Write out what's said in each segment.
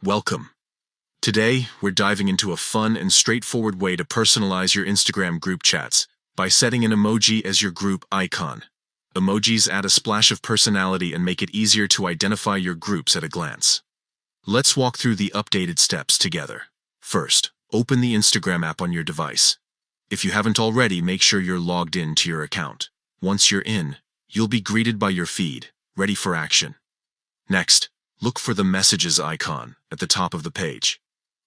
Welcome. Today, we're diving into a fun and straightforward way to personalize your Instagram group chats by setting an emoji as your group icon. Emojis add a splash of personality and make it easier to identify your groups at a glance. Let's walk through the updated steps together. First, open the Instagram app on your device. If you haven't already, make sure you're logged in to your account. Once you're in, you'll be greeted by your feed, ready for action. Next, look for the Messages icon at the top of the page.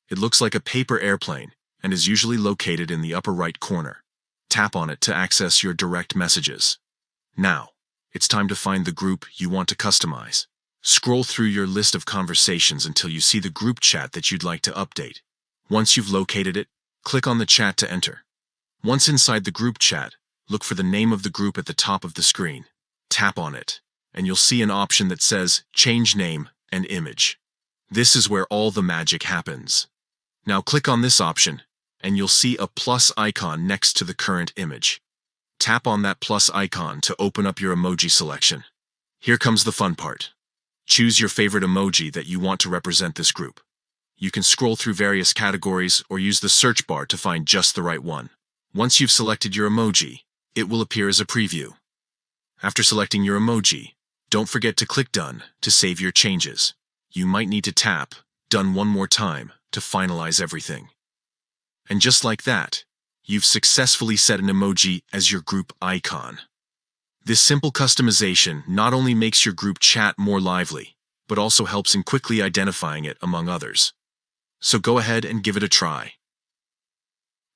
It looks like a paper airplane and is usually located in the upper right corner. Tap on it to access your direct messages. Now, it's time to find the group you want to customize. Scroll through your list of conversations until you see the group chat that you'd like to update. Once you've located it, click on the chat to enter. Once inside the group chat, look for the name of the group at the top of the screen. Tap on it, and you'll see an option that says Change Name and Image. This is where all the magic happens. Now click on this option, and you'll see a plus icon next to the current image. Tap on that plus icon to open up your emoji selection. Here comes the fun part. Choose your favorite emoji that you want to represent this group. You can scroll through various categories or use the search bar to find just the right one. Once you've selected your emoji, it will appear as a preview. After selecting your emoji, don't forget to click Done to save your changes. You might need to tap Done one more time to finalize everything. And just like that, you've successfully set an emoji as your group icon. This simple customization not only makes your group chat more lively, but also helps in quickly identifying it among others. So go ahead and give it a try.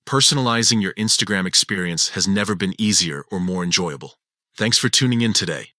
Personalizing your Instagram experience has never been easier or more enjoyable. Thanks for tuning in today.